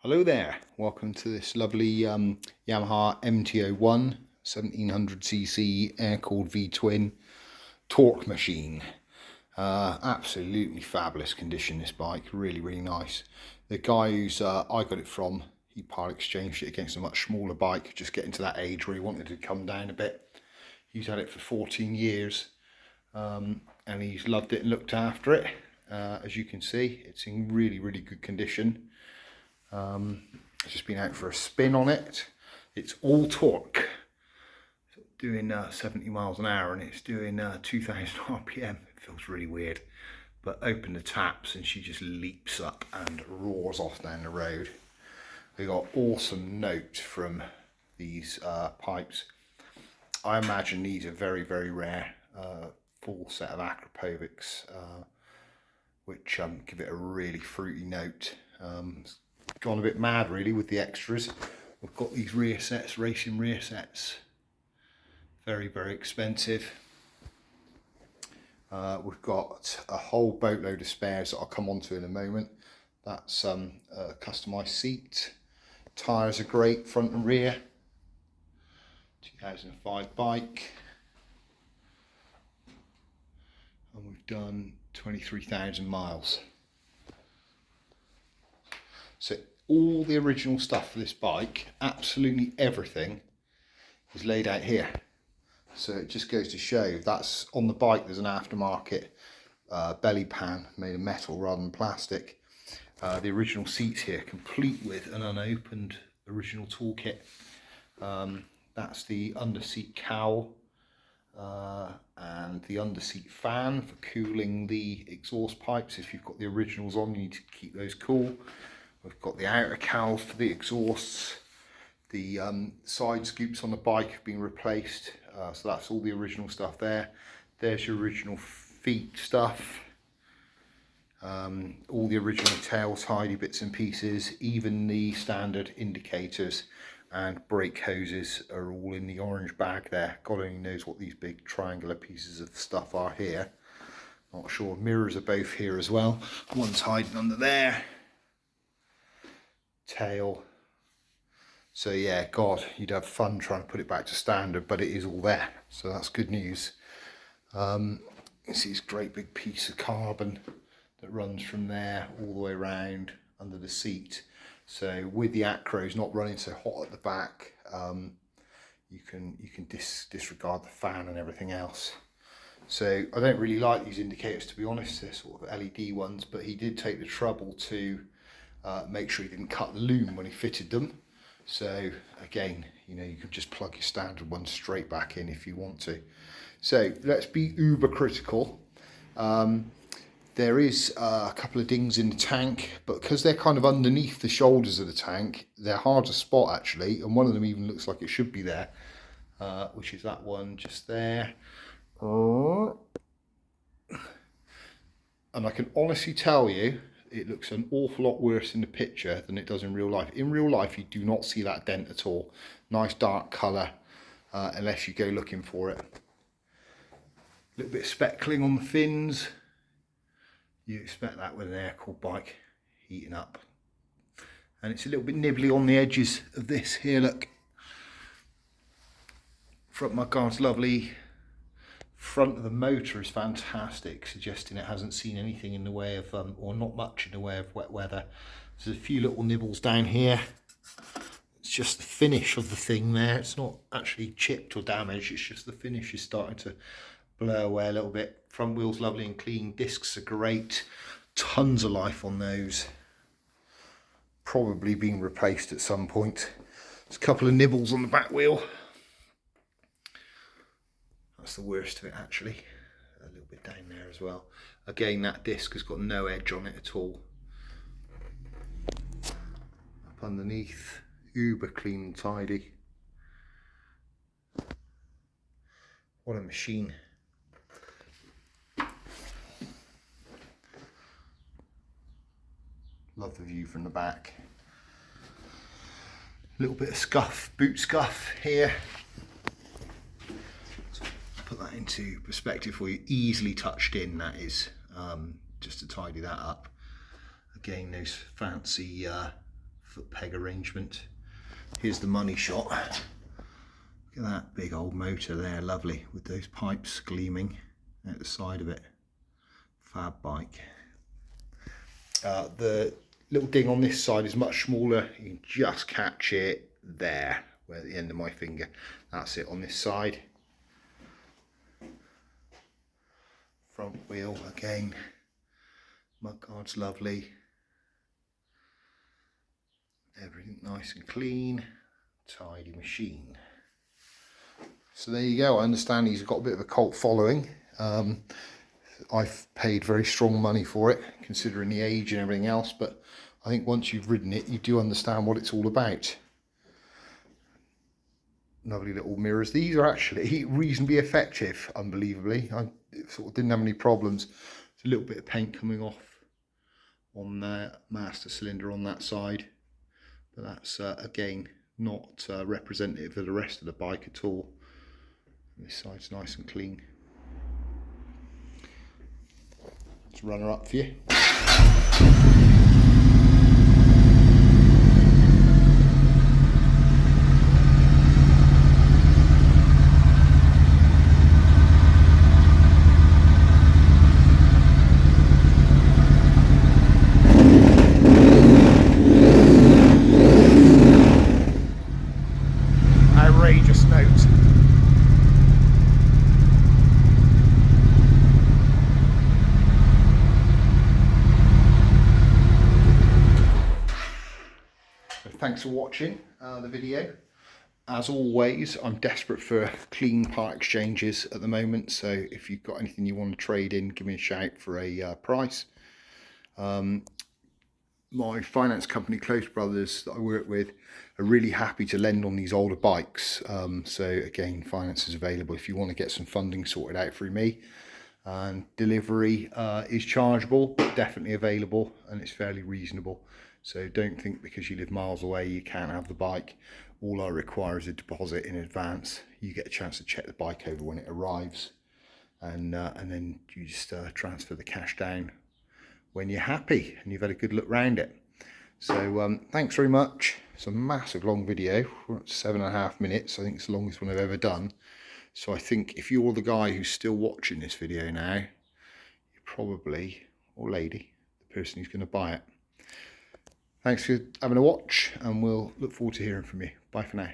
Hello there, welcome to this lovely Yamaha MT-01 1700cc air-cooled V-twin torque machine. Absolutely fabulous condition, this bike, really nice. The guy who's I got it from, he part exchanged it against a much smaller bike, just getting to that age where he wanted to come down a bit. He's had it for 14 years and he's loved it and looked after it. As you can see, it's in really good condition. I've just been out for a spin on it. It's all torque, doing 70 miles an hour, and it's doing 2000 RPM. It feels really weird, but open the taps and she just leaps up and roars off down the road. We got awesome note from these pipes. I imagine these are very rare, full set of Akrapovics, which give it a really fruity note. Gone a bit mad really with the extras. We've got these rear sets, racing rear sets, very expensive. We've got a whole boatload of spares that I'll come on to in a moment. That's a customised seat. Tyres are great, front and rear. 2005 bike, and we've done 23,000 miles. So all the original stuff for this bike, absolutely everything, is laid out here. So it just goes to show that's on the bike. There's an aftermarket belly pan made of metal rather than plastic. The original seats here, complete with an unopened original toolkit. That's the underseat cowl and the underseat fan for cooling the exhaust pipes. If you've got the originals on, you need to keep those cool. We've got the outer cowl for the exhausts. The side scoops on the bike have been replaced, so that's all the original stuff there. There's your original feet stuff. All the original tail tidy bits and pieces, even the standard indicators and brake hoses are all in the orange bag there. God only knows what these big triangular pieces of stuff are here. Not sure. Mirrors are both here as well. One's hiding under there. Tail. So yeah, God, you'd have fun trying to put it back to standard, but it is all there, so that's good news. You see this great big piece of carbon that runs from there all the way around under the seat. So with the Acros not running so hot at the back, you can disregard the fan and everything else. So I don't really like these indicators, to be honest. They're sort of LED ones, but he did take the trouble to make sure he didn't cut the loom when he fitted them. So again, you know, you can just plug your standard one straight back in if you want to. So let's be uber critical. There is a couple of dings in the tank, but because they're kind of underneath the shoulders of the tank, they're hard to spot actually, and one of them even looks like it should be there, which is that one just there. And I can honestly tell you, it looks an awful lot worse in the picture than it does in real life. In real life, you do not see that dent at all. Nice dark colour, unless you go looking for it. A little bit of speckling on the fins. You expect that with an air-cooled bike heating up. And it's a little bit nibbly on the edges of this here, look. Front mudguard's lovely. Front of the motor is fantastic, suggesting it hasn't seen anything in the way of, or not much in the way of wet weather. There's a few little nibbles down here. It's just the finish of the thing there. It's not actually chipped or damaged, it's just the finish is starting to blow away a little bit. Front wheel's lovely and clean, discs are great, tons of life on those. Probably being replaced at some point. There's a couple of nibbles on the back wheel. That's the worst of it actually. A little bit down there as well. Again, that disc has got no edge on it at all. Up underneath, uber clean and tidy. What a machine. Love the view from the back. A little bit of scuff, boot scuff here. Put that into perspective for you. Easily touched in, that is, just to tidy that up. Again, those fancy foot peg arrangement. Here's the money shot. Look at that big old motor there, lovely, with those pipes gleaming at the side of it. Fab bike. The little ding on this side is much smaller. You can just catch it there, where the end of my finger. That's it on this side. Front wheel again. Mudguard's lovely. Everything nice and clean. Tidy machine. So there you go. I understand he's got a bit of a cult following. I've paid very strong money for it, considering the age and everything else, but I think once you've ridden it, you do understand what it's all about. Lovely little mirrors. These are actually reasonably effective, unbelievably. I sort of didn't have any problems. There's a little bit of paint coming off on the master cylinder on that side, but that's again not representative of the rest of the bike at all. This side's nice and clean. Let's run her up for you. Outrageous note. Thanks for watching the video. As always, I'm desperate for clean part exchanges at the moment, so if you've got anything you want to trade in, give me a shout for a price. My finance company, Close Brothers, that I work with, are really happy to lend on these older bikes. So again, finance is available if you want to get some funding sorted out through me. And delivery is chargeable, but definitely available, and it's fairly reasonable. So don't think because you live miles away you can't have the bike. All I require is a deposit in advance. You get a chance to check the bike over when it arrives, and then you just transfer the cash down when you're happy and you've had a good look round it. So thanks very much. It's a massive long video. We're at 7.5 minutes. I think it's the longest one I've ever done. So I think if you're the guy who's still watching this video now, you're probably, or lady, the person who's going to buy it. Thanks for having a watch, and we'll look forward to hearing from you. Bye for now.